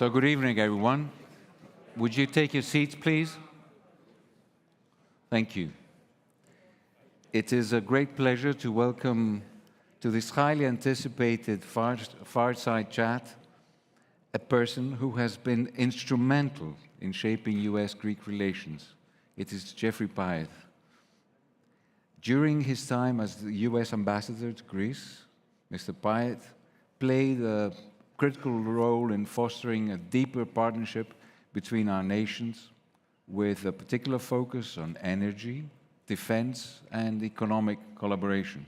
So good evening, everyone. Would you take your seats, please? Thank you. It is a great pleasure to welcome to this highly anticipated fireside chat a person who has been instrumental in shaping US-Greek relations. It is Geoffrey Pyatt. During his time as the US ambassador to Greece, Mr. Pyatt played a critical role in fostering a deeper partnership between our nations with a particular focus on energy, defense, and economic collaboration.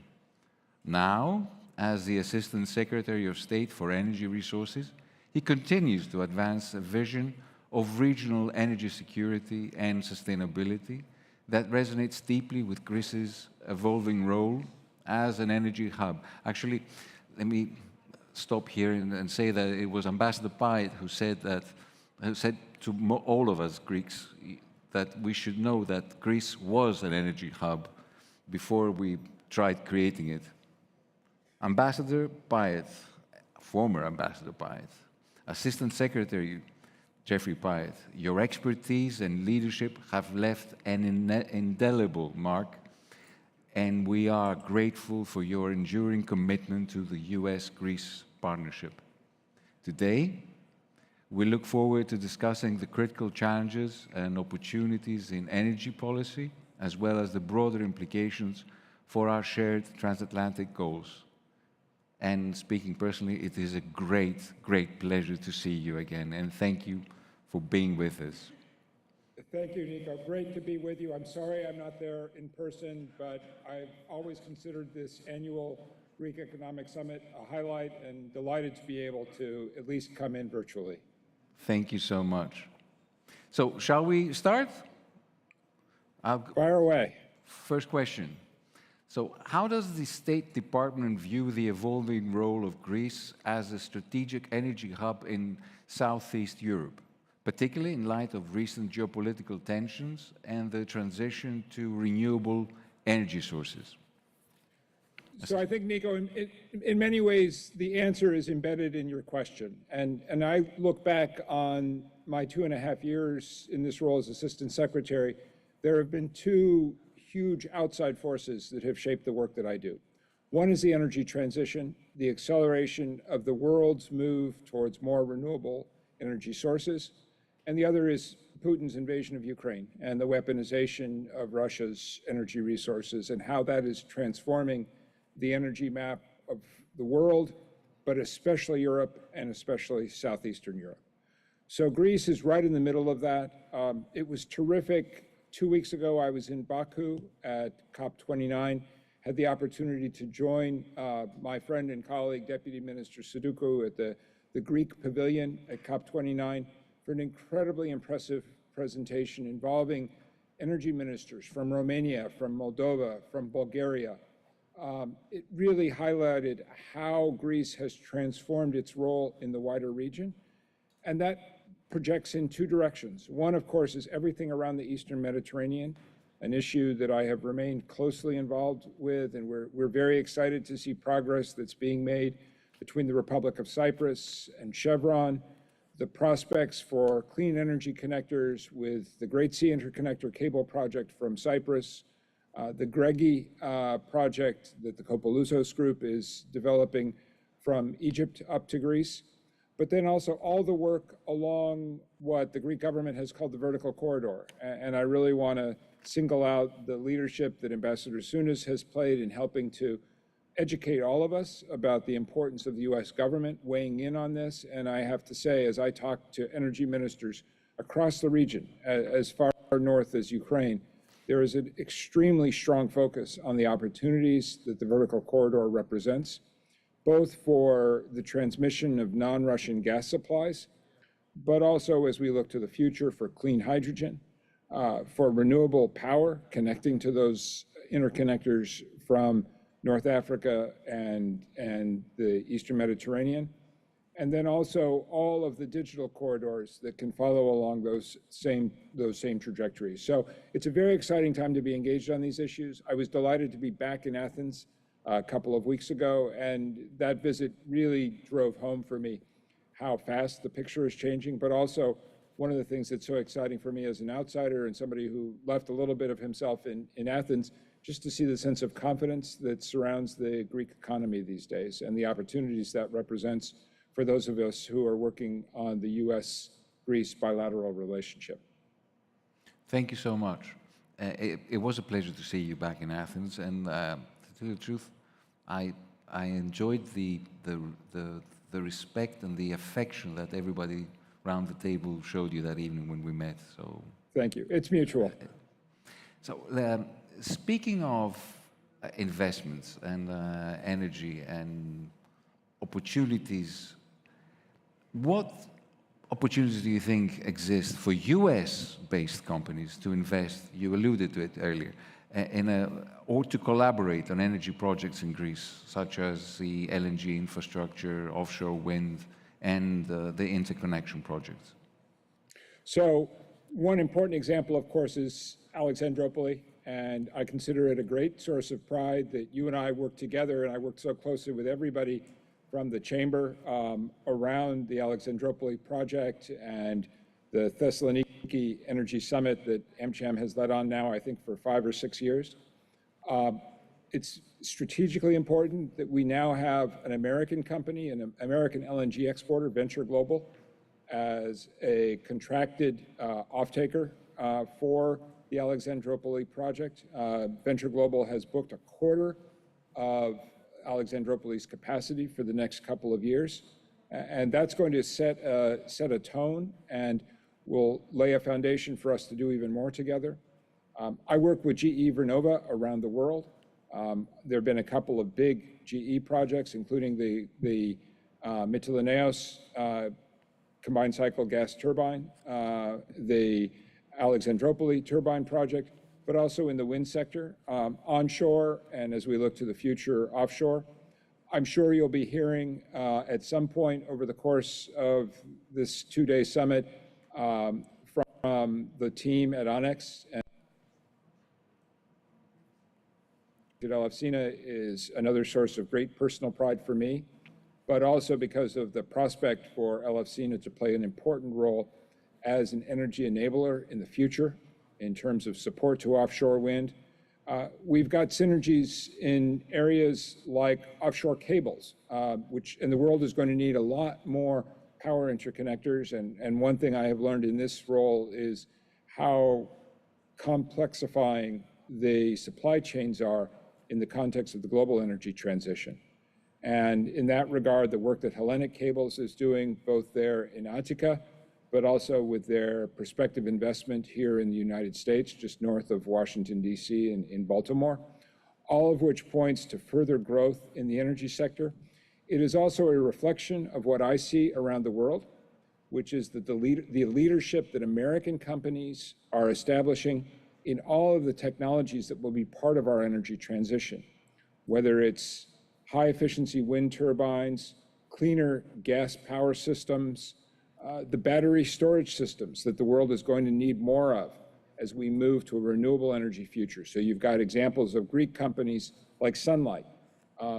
Now, as the Assistant Secretary of State for Energy Resources, he continues to advance a vision of regional energy security and sustainability that resonates deeply with Greece's evolving role as an energy hub. Actually, let me stop here and say that it was Ambassador Pyatt who said to all of us Greeks that we should know that Greece was an energy hub before we tried creating it. Ambassador Pyatt, former Ambassador Pyatt, Assistant Secretary Geoffrey Pyatt, your expertise and leadership have left an indelible mark, and we are grateful for your enduring commitment to the US-Greece partnership. Today, we look forward to discussing the critical challenges and opportunities in energy policy, as well as the broader implications for our shared transatlantic goals. And speaking personally, it is a great pleasure to see you again, and thank you for being with us. Thank you, Nico. Great to be with you. I'm sorry I'm not there in person, but I've always considered this annual Greek Economic Summit a highlight and delighted to be able to at least come in virtually. Thank you so much. So, shall we start? Fire away. First question. So, how does the State Department view the evolving role of Greece as a strategic energy hub in Southeast Europe, particularly in light of recent geopolitical tensions and the transition to renewable energy sources? So I think, Nico, in many ways, the answer is embedded in your question. And I look back on my 2.5 years in this role as Assistant Secretary. There have been two huge outside forces that have shaped the work that I do. One is the energy transition, the acceleration of the world's move towards more renewable energy sources. And the other is Putin's invasion of Ukraine and the weaponization of Russia's energy resources and how that is transforming the energy map of the world, but especially Europe and especially Southeastern Europe. So Greece is right in the middle of that. It was terrific. 2 weeks ago, I was in Baku at COP29, had the opportunity to join my friend and colleague, Deputy Minister Sudoku, at the Greek pavilion at COP29 for an incredibly impressive presentation involving energy ministers from Romania, from Moldova, from Bulgaria. It really highlighted how Greece has transformed its role in the wider region, and that projects in two directions. One, of course, is everything around the Eastern Mediterranean, an issue that I have remained closely involved with, and we're very excited to see progress that's being made between the Republic of Cyprus and Chevron, the prospects for clean energy connectors with the Great Sea Interconnector Cable Project from Cyprus, the Gregi project that the Kopoulousos Group is developing from Egypt up to Greece, but then also all the work along what the Greek government has called the vertical corridor. And I really want to single out the leadership that Ambassador Sounas has played in helping to educate all of us about the importance of the US government weighing in on this. And I have to say, as I talk to energy ministers across the region, as far north as Ukraine, there is an extremely strong focus on the opportunities that the vertical corridor represents, both for the transmission of non-Russian gas supplies, but also as we look to the future for clean hydrogen, for renewable power, connecting to those interconnectors from North Africa and the Eastern Mediterranean, and then also all of the digital corridors that can follow along those same trajectories. So it's a very exciting time to be engaged on these issues. I was delighted to be back in Athens a couple of weeks ago, and that visit really drove home for me how fast the picture is changing, but also one of the things that's so exciting for me as an outsider and somebody who left a little bit of himself in Athens, just to see the sense of confidence that surrounds the Greek economy these days and the opportunities that represents for those of us who are working on the U.S.-Greece bilateral relationship. Thank you so much. It was a pleasure to see you back in Athens, and to tell you the truth, I enjoyed the respect and the affection that everybody around the table showed you that evening when we met. So thank you. It's mutual. So speaking of investments and energy and opportunities, what opportunities do you think exist for US-based companies to invest, you alluded to it earlier, or to collaborate on energy projects in Greece, such as the LNG infrastructure, offshore wind, and the interconnection projects? So one important example, of course, is Alexandroupoli, and I consider it a great source of pride that you and I work together, and I work so closely with everybody from the chamber around the Alexandroupoli project and the Thessaloniki Energy Summit that AmCham has led on now, I think, for 5 or 6 years. It's strategically important that we now have an American company, an American LNG exporter, Venture Global, as a contracted off-taker for the Alexandroupoli project. Venture Global has booked a quarter of Alexandroupoli's capacity for the next couple of years. And that's going to set a tone and will lay a foundation for us to do even more together. I work with GE Vernova around the world. There have been a couple of big GE projects, including the Mytilineos combined cycle gas turbine, the Alexandroupoli turbine project, but also in the wind sector, onshore, and as we look to the future, offshore. I'm sure you'll be hearing at some point over the course of this 2-day summit from the team at Onyx. And Elefsina is another source of great personal pride for me, but also because of the prospect for Elefsina to play an important role as an energy enabler in the future in terms of support to offshore wind. We've got synergies in areas like offshore cables, which in the world is going to need a lot more power interconnectors. And one thing I have learned in this role is how complexifying the supply chains are in the context of the global energy transition. And in that regard, the work that Hellenic Cables is doing, both there in Attica, but also with their prospective investment here in the United States, just north of Washington, D.C. in Baltimore, all of which points to further growth in the energy sector. It is also a reflection of what I see around the world, which is that the leadership that American companies are establishing in all of the technologies that will be part of our energy transition, whether it's high-efficiency wind turbines, cleaner gas power systems, the battery storage systems that the world is going to need more of as we move to a renewable energy future. So you've got examples of Greek companies like Sunlight,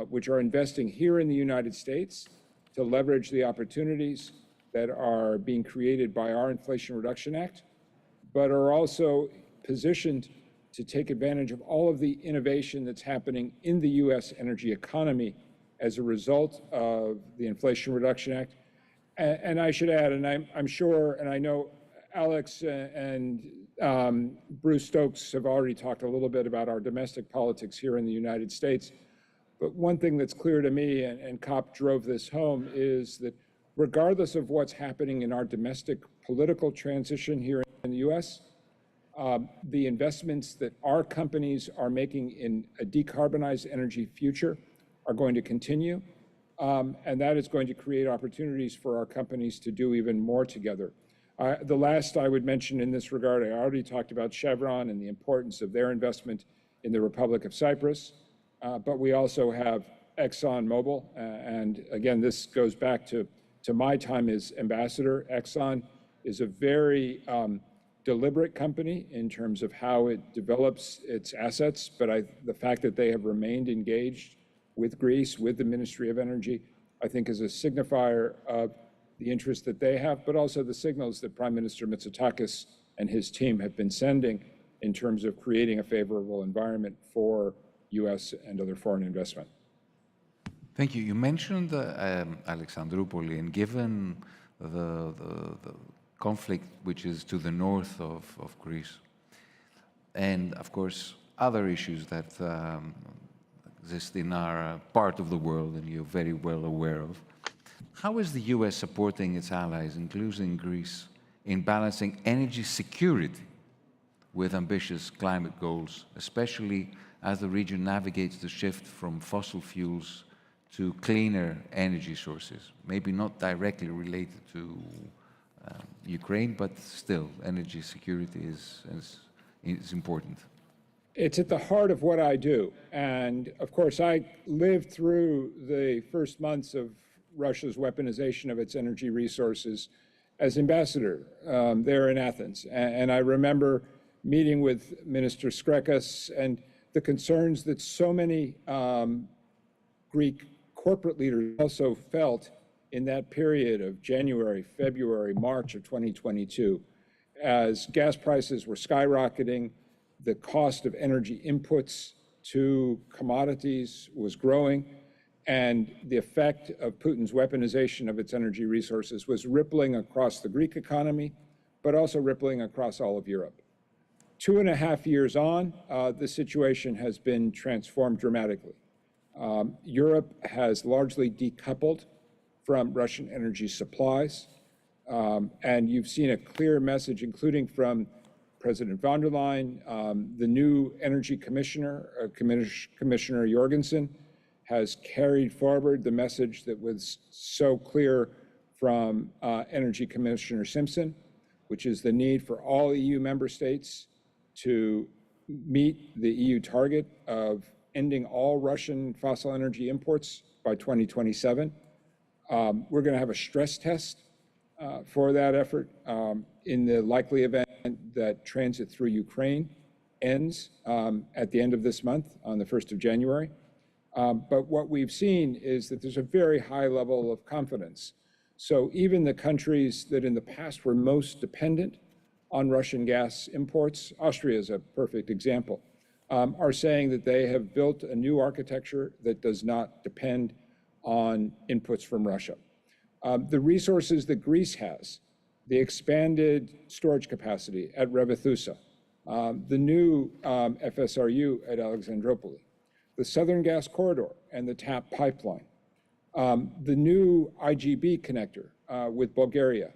which are investing here in the United States to leverage the opportunities that are being created by our Inflation Reduction Act, but are also positioned to take advantage of all of the innovation that's happening in the U.S. energy economy as a result of the Inflation Reduction Act. And I should add, and I'm sure, and I know Alex and Bruce Stokes have already talked a little bit about our domestic politics here in the United States. But one thing that's clear to me, and COP drove this home, is that regardless of what's happening in our domestic political transition here in the U.S., the investments that our companies are making in a decarbonized energy future are going to continue. And that is going to create opportunities for our companies to do even more together. The last I would mention in this regard, I already talked about Chevron and the importance of their investment in the Republic of Cyprus, but we also have ExxonMobil. And again, this goes back to my time as ambassador. Exxon is a very deliberate company in terms of how it develops its assets, but the fact that they have remained engaged with Greece, with the Ministry of Energy, I think is a signifier of the interest that they have, but also the signals that Prime Minister Mitsotakis and his team have been sending in terms of creating a favorable environment for U.S. and other foreign investment. Thank you. You mentioned Alexandroupoli, and given the conflict which is to the north of Greece, and of course other issues that exist in our part of the world, and you're very well aware of, how is the U.S. supporting its allies, including Greece, in balancing energy security with ambitious climate goals, especially as the region navigates the shift from fossil fuels to cleaner energy sources? Maybe not directly related to Ukraine, but still, energy security is important. It's at the heart of what I do. And of course, I lived through the first months of Russia's weaponization of its energy resources as ambassador there in Athens. And I remember meeting with Minister Skrekas and the concerns that so many Greek corporate leaders also felt in that period of January, February, March of 2022, as gas prices were skyrocketing, the cost of energy inputs to commodities was growing, and the effect of Putin's weaponization of its energy resources was rippling across the Greek economy, but also rippling across all of Europe. 2.5 years on, the situation has been transformed dramatically. Europe has largely decoupled from Russian energy supplies, and you've seen a clear message, including from President von der Leyen, the new energy commissioner, Commissioner Jorgensen, has carried forward the message that was so clear from Energy Commissioner Simpson, which is the need for all EU member states to meet the EU target of ending all Russian fossil energy imports by 2027. We're going to have a stress test for that effort in the likely event that transit through Ukraine ends at the end of this month, on the 1st of January. But what we've seen is that there's a very high level of confidence. So even the countries that in the past were most dependent on Russian gas imports, Austria is a perfect example, are saying that they have built a new architecture that does not depend on inputs from Russia. The resources that Greece has, the expanded storage capacity at Revithoussa, the new FSRU at Alexandroupoli, the Southern Gas Corridor and the TAP pipeline, the new IGB connector with Bulgaria,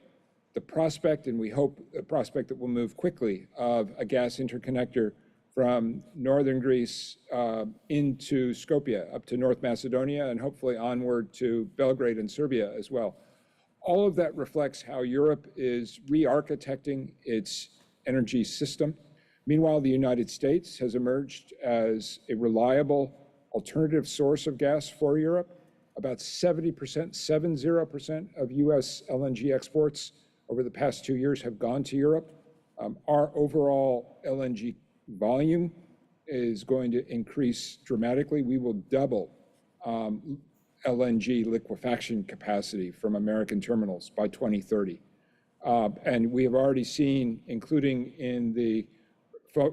the prospect, and we hope a prospect that will move quickly, of a gas interconnector from northern Greece into Skopje, up to North Macedonia, and hopefully onward to Belgrade and Serbia as well. All of that reflects how Europe is re-architecting its energy system. Meanwhile, the United States has emerged as a reliable alternative source of gas for Europe. About 70%, 70% of US LNG exports over the past 2 years have gone to Europe. Our overall LNG volume is going to increase dramatically. We will double LNG liquefaction capacity from American terminals by 2030. And we have already seen, including in the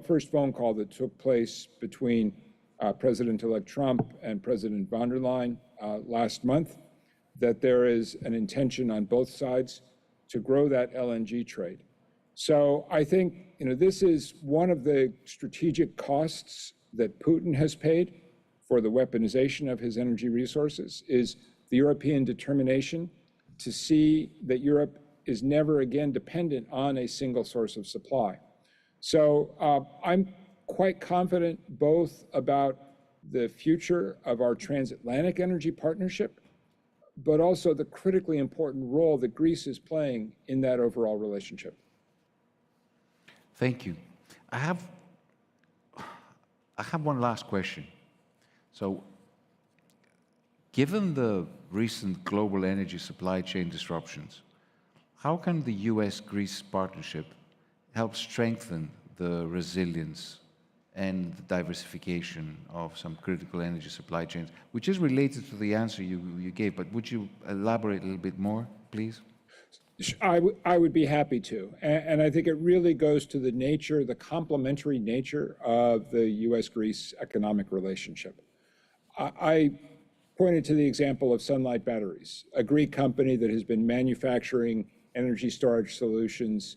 first phone call that took place between President-elect Trump and President von der Leyen last month, that there is an intention on both sides to grow that LNG trade. So I think, this is one of the strategic costs that Putin has paid for the weaponization of his energy resources, is the European determination to see that Europe is never again dependent on a single source of supply. So I'm quite confident both about the future of our transatlantic energy partnership, but also the critically important role that Greece is playing in that overall relationship. Thank you. I have one last question. So, given the recent global energy supply chain disruptions, how can the US-Greece partnership help strengthen the resilience and the diversification of some critical energy supply chains, which is related to the answer you gave, but would you elaborate a little bit more, please? I would be happy to. And I think it really goes to the nature, the complementary nature of the US-Greece economic relationship. I pointed to the example of Sunlight Batteries, a Greek company that has been manufacturing energy storage solutions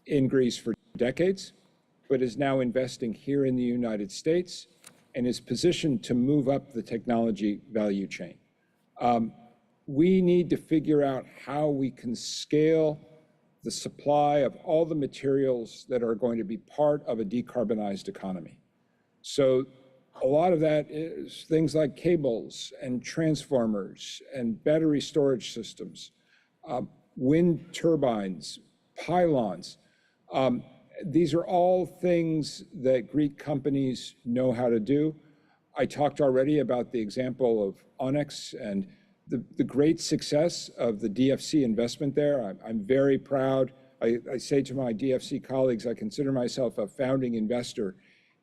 in Greece for decades, but is now investing here in the United States and is positioned to move up the technology value chain. We need to figure out how we can scale the supply of all the materials that are going to be part of a decarbonized economy. So a lot of that is things like cables and transformers and battery storage systems, wind turbines, pylons. These are all things that Greek companies know how to do. I talked already about the example of Onyx and the great success of the DFC investment there. I'm very proud. I say to my DFC colleagues, I consider myself a founding investor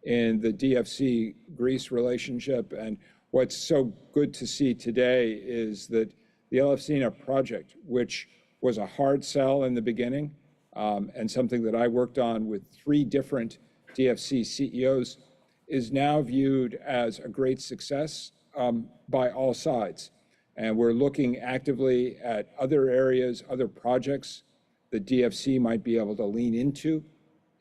in the DFC Greece relationship. And what's so good to see today is that the Elefsina project, which was a hard sell in the beginning, and something that I worked on with 3 different DFC CEOs, is now viewed as a great success by all sides. And we're looking actively at other areas, other projects that DFC might be able to lean into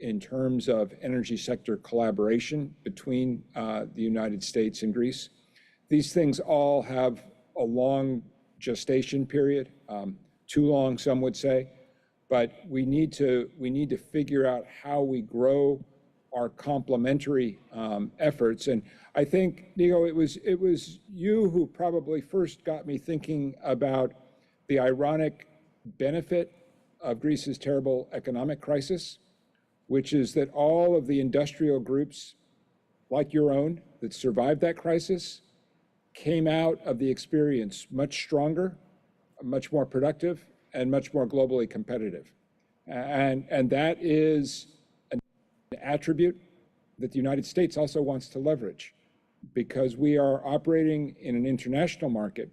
in terms of energy sector collaboration between the United States and Greece. These things all have a long gestation period, too long, some would say, but we need to figure out how we grow our complementary efforts. And I think, Nico, it was you who probably first got me thinking about the ironic benefit of Greece's terrible economic crisis, which is that all of the industrial groups, like your own, that survived that crisis, came out of the experience much stronger, much more productive, and much more globally competitive. And that is an attribute that the United States also wants to leverage, because we are operating in an international market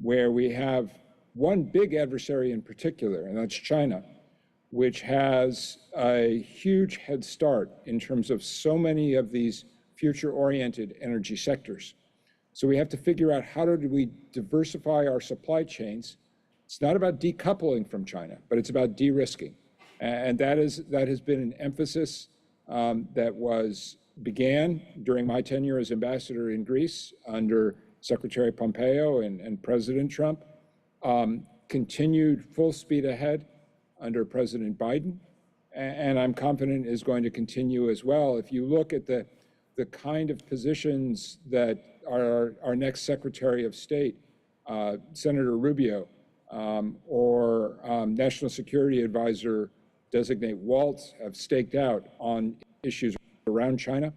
where we have one big adversary in particular, and that's China, which has a huge head start in terms of so many of these future-oriented energy sectors. So we have to figure out how do we diversify our supply chains. It's not about decoupling from China, but it's about de-risking. And that has been an emphasis that began during my tenure as ambassador in Greece under Secretary Pompeo and President Trump, continued full speed ahead under President Biden, and I'm confident is going to continue as well. If you look at the kind of positions that our next Secretary of State, Senator Rubio, or National Security Advisor Designate Waltz have staked out on issues around China,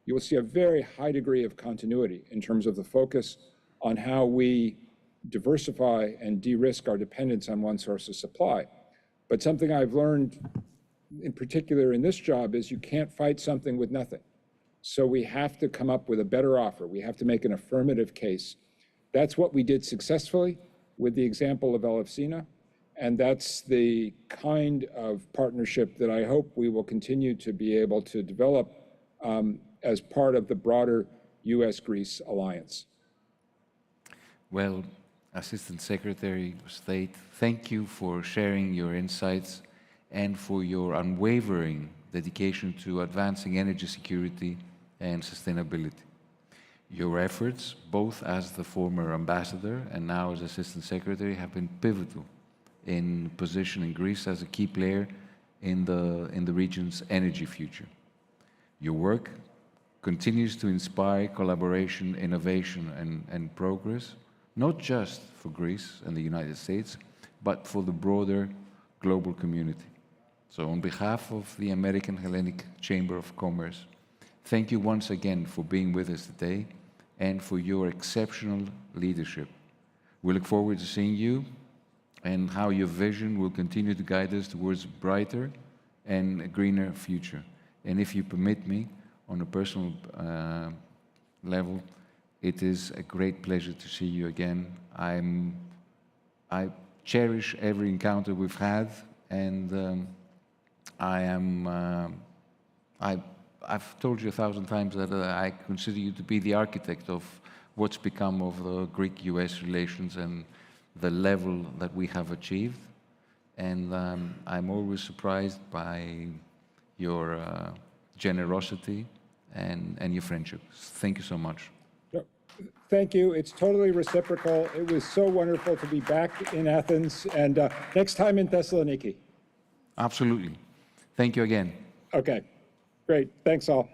you will see a very high degree of continuity in terms of the focus on how we diversify and de-risk our dependence on one source of supply. But something I've learned in particular in this job is you can't fight something with nothing. So we have to come up with a better offer. We have to make an affirmative case. That's what we did successfully with the example of Elefsina. And that's the kind of partnership that I hope we will continue to be able to develop as part of the broader US-Greece alliance. Well, Assistant Secretary of State, thank you for sharing your insights and for your unwavering dedication to advancing energy security and sustainability. Your efforts, both as the former ambassador and now as Assistant Secretary, have been pivotal in positioning Greece as a key player in the region's energy future. Your work continues to inspire collaboration, innovation, and progress, not just for Greece and the United States, but for the broader global community. So on behalf of the American Hellenic Chamber of Commerce, thank you once again for being with us today and for your exceptional leadership. We look forward to seeing you and how your vision will continue to guide us towards a brighter and a greener future. And if you permit me, on a personal level, it is a great pleasure to see you again. I cherish every encounter we've had, and I've told you 1,000 times that I consider you to be the architect of what's become of the Greek-US relations and the level that we have achieved. And I'm always surprised by your generosity and your friendship. Thank you so much. Thank you. It's totally reciprocal. It was so wonderful to be back in Athens, and next time in Thessaloniki. Absolutely. Thank you again. Okay, great. Thanks all.